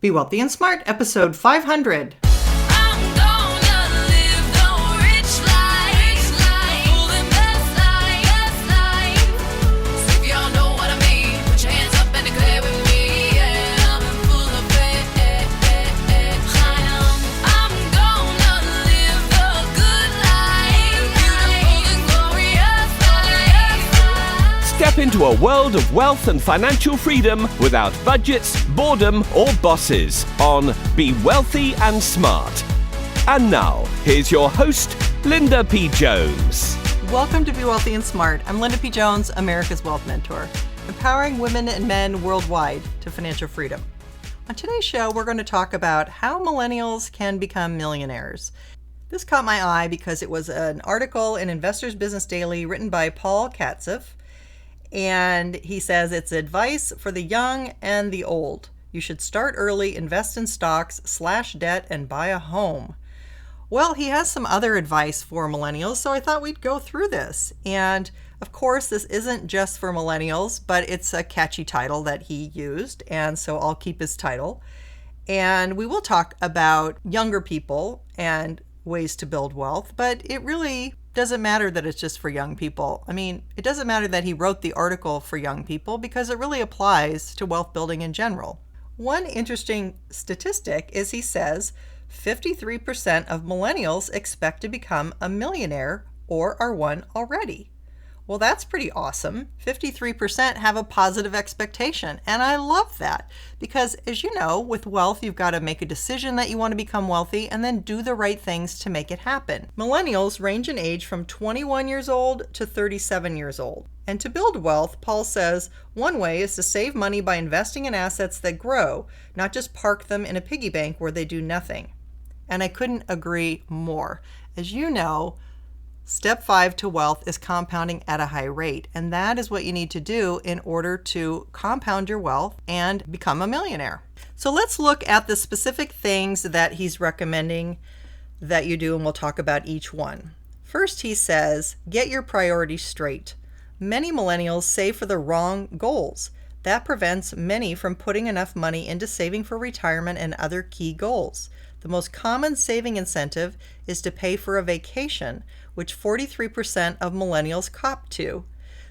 Be Wealthy and Smart, episode 500. Step into a world of wealth and financial freedom without budgets, boredom, or bosses on Be Wealthy and Smart. And now, here's your host, Linda P. Jones. Welcome to Be Wealthy and Smart. I'm Linda P. Jones, America's Wealth Mentor, empowering women and men worldwide to financial freedom. On today's show, we're going to talk about how millennials can become millionaires. This caught my eye because it was an article in Investor's Business Daily written by Paul Katzif. And he says it's advice for the young and the old. You should start early, invest in stocks, slash debt, and buy a home. Well, he has some other advice for millennials, so I thought we'd go through this. And of course, this isn't just for millennials, but it's a catchy title that he used, and so I'll keep his title. And we will talk about younger people and ways to build wealth, but it really doesn't matter that it's just for young people. I mean, it doesn't matter that he wrote the article for young people because it really applies to wealth building in general. One interesting statistic is he says 53% of millennials expect to become a millionaire or are one already. Well, that's pretty awesome. 53% have a positive expectation, and I love that because, as you know, with wealth, you've got to make a decision that you want to become wealthy and then do the right things to make it happen. Millennials range in age from 21 years old to 37 years old. And to build wealth, Paul says, one way is to save money by investing in assets that grow, not just park them in a piggy bank where they do nothing. And I couldn't agree more. As you know, Step 5 to wealth is compounding at a high rate, and that is what you need to do in order to compound your wealth and become a millionaire. So let's look at the specific things that he's recommending that you do, and we'll talk about each one. First, he says, get your priorities straight. Many millennials save for the wrong goals. That prevents many from putting enough money into saving for retirement and other key goals. The most common saving incentive is to pay for a vacation, which 43% of millennials cop to.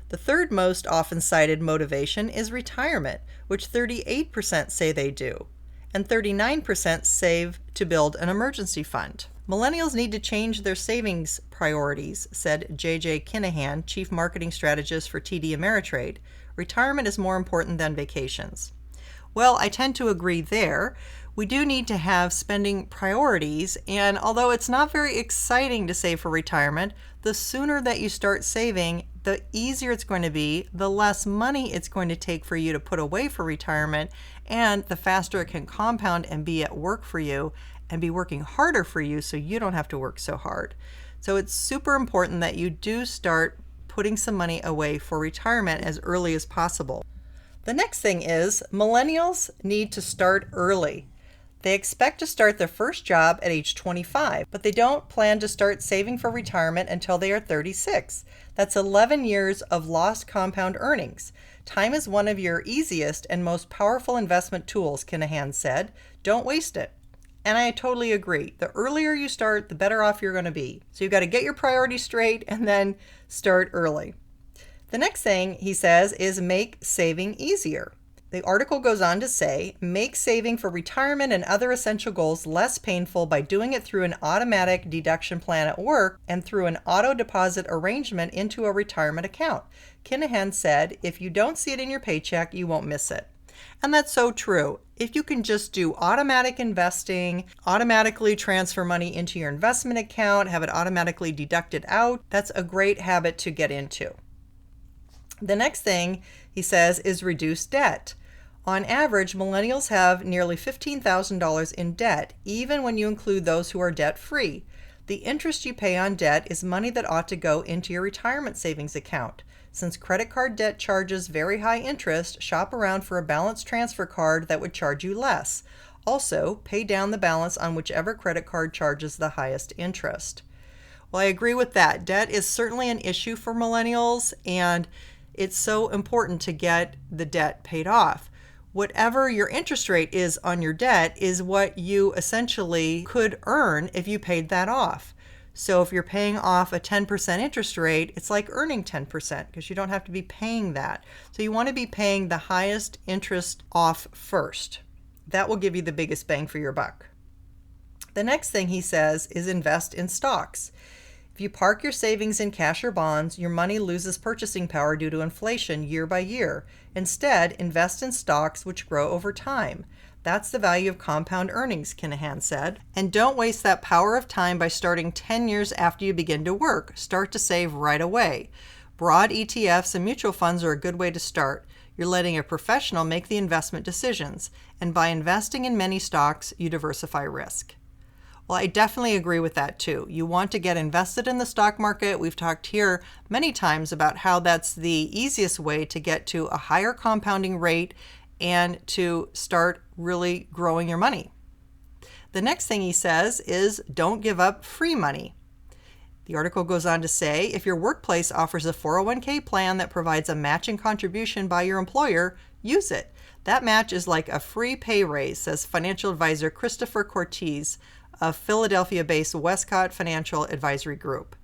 The third most often cited motivation is retirement, which 38% say they do, and 39% save to build an emergency fund. Millennials need to change their savings priorities, said J.J. Kinahan, Chief Marketing Strategist for TD Ameritrade. Retirement is more important than vacations. Well, I tend to agree there. We do need to have spending priorities, and although it's not very exciting to save for retirement, the sooner that you start saving, the easier it's going to be, the less money it's going to take for you to put away for retirement, and the faster it can compound and be at work for you and be working harder for you so you don't have to work so hard. So it's super important that you do start putting some money away for retirement as early as possible. The next thing is millennials need to start early. They expect to start their first job at age 25, but they don't plan to start saving for retirement until they are 36. That's 11 years of lost compound earnings. Time is one of your easiest and most powerful investment tools, Kinahan said. Don't waste it. And I totally agree. The earlier you start, the better off you're going to be. So you've got to get your priorities straight and then start early. The next thing he says is make saving easier. The article goes on to say, make saving for retirement and other essential goals less painful by doing it through an automatic deduction plan at work and through an auto deposit arrangement into a retirement account. Kinahan said, if you don't see it in your paycheck, you won't miss it. And that's so true. If you can just do automatic investing, automatically transfer money into your investment account, have it automatically deducted out, that's a great habit to get into. The next thing he says is reduce debt. On average, millennials have nearly $15,000 in debt, even when you include those who are debt-free. The interest you pay on debt is money that ought to go into your retirement savings account. Since credit card debt charges very high interest, shop around for a balance transfer card that would charge you less. Also, pay down the balance on whichever credit card charges the highest interest. Well, I agree with that. Debt is certainly an issue for millennials, and it's so important to get the debt paid off. whatever your interest rate is on your debt is what you essentially could earn if you paid that off. So if you're paying off a 10% interest rate, it's like earning 10% because you don't have to be paying that. So you want to be paying the highest interest off first. That will give you the biggest bang for your buck. The next thing he says is invest in stocks. If you park your savings in cash or bonds, your money loses purchasing power due to inflation year by year. Instead, invest in stocks which grow over time. That's the value of compound earnings, Kinahan said. And don't waste that power of time by starting 10 years after you begin to work. Start to save right away. Broad ETFs and mutual funds are a good way to start. You're letting a professional make the investment decisions. And by investing in many stocks, you diversify risk. Well, I definitely agree with that too. You want to get invested in the stock market. We've talked here many times about how that's the easiest way to get to a higher compounding rate and to start really growing your money. The next thing he says is don't give up free money. The article goes on to say, if your workplace offers a 401k plan that provides a matching contribution by your employer, use it. That match is like a free pay raise, says financial advisor Christopher Cortez of Philadelphia-based Westcott Financial Advisory Group.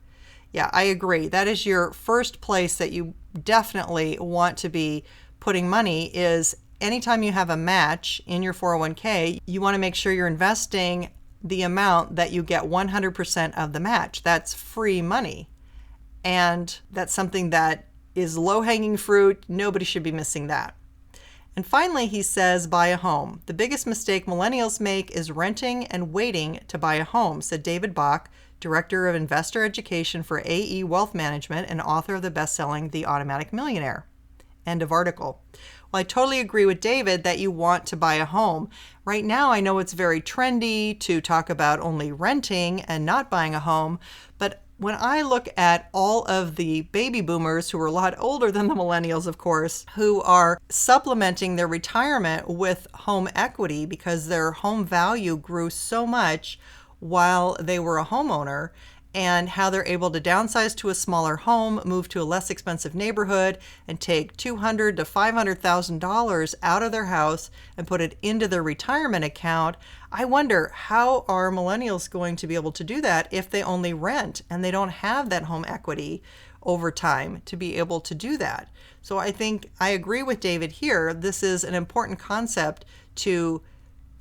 Yeah, I agree. That is your first place that you definitely want to be putting money is anytime you have a match in your 401k, you want to make sure you're investing the amount that you get 100% of the match. That's free money. And that's something that is low-hanging fruit. Nobody should be missing that. And finally, he says, buy a home. The biggest mistake millennials make is renting and waiting to buy a home, said David Bach, Director of Investor Education for AE Wealth Management and author of the best-selling The Automatic Millionaire. End of article. Well, I totally agree with David that you want to buy a home. Right now, I know it's very trendy to talk about only renting and not buying a home, but when I look at all of the baby boomers who are a lot older than the millennials, of course, who are supplementing their retirement with home equity because their home value grew so much while they were a homeowner, and how they're able to downsize to a smaller home, move to a less expensive neighborhood, and take $200,000 to $500,000 out of their house and put it into their retirement account. I wonder, how are millennials going to be able to do that if they only rent and they don't have that home equity over time to be able to do that? So I think I agree with David here. This is an important concept to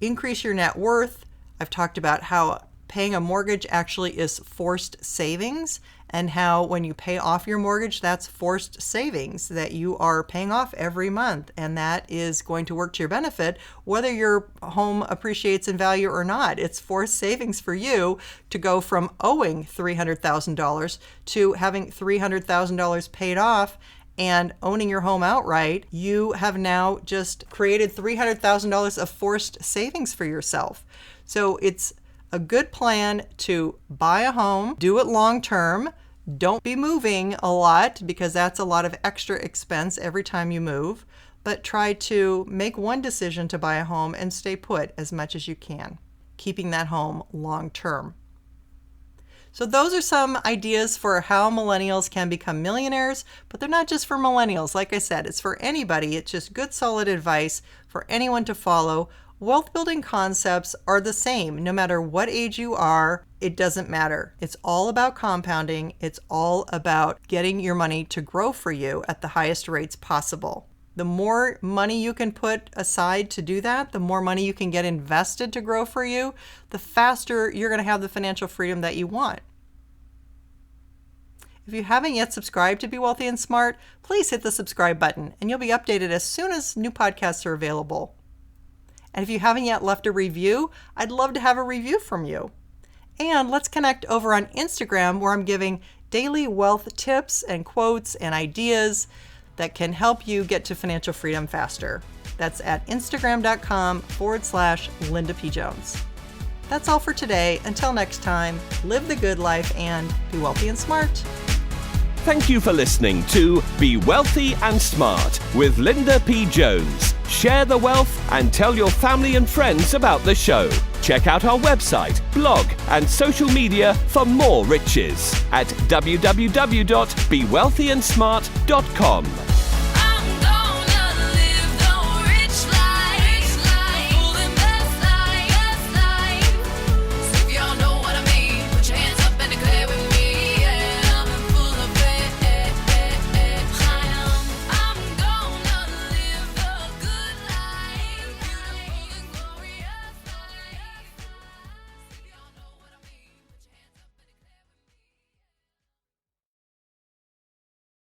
increase your net worth. I've talked about how paying a mortgage actually is forced savings, and how when you pay off your mortgage, that's forced savings that you are paying off every month, and that is going to work to your benefit whether your home appreciates in value or not. It's forced savings for you to go from owing $300,000 to having $300,000 paid off and owning your home outright. You have now just created $300,000 of forced savings for yourself. So it's a good plan to buy a home, do it long term. Don't be moving a lot because that's a lot of extra expense every time you move, but try to make one decision to buy a home and stay put as much as you can, keeping that home long term. So those are some ideas for how millennials can become millionaires, but they're not just for millennials. Like I said, it's for anybody. It's just good, solid advice for anyone to follow. Wealth building concepts are the same no matter what age you are. It doesn't matter. It's all about compounding. It's all about getting your money to grow for you at the highest rates possible. The more money you can put aside to do that, the more money you can get invested to grow for you, the faster you're going to have the financial freedom that you want. If you haven't yet subscribed to Be Wealthy and Smart, please hit the subscribe button and you'll be updated as soon as new podcasts are available. And if you haven't yet left a review, I'd love to have a review from you. And let's connect over on Instagram, where I'm giving daily wealth tips and quotes and ideas that can help you get to financial freedom faster. That's at Instagram.com/Linda P. Jones. That's all for today. Until next time, live the good life and be wealthy and smart. Thank you for listening to Be Wealthy and Smart with Linda P. Jones. Share the wealth and tell your family and friends about the show. Check out our website, blog, and social media for more riches at www.bewealthyandsmart.com.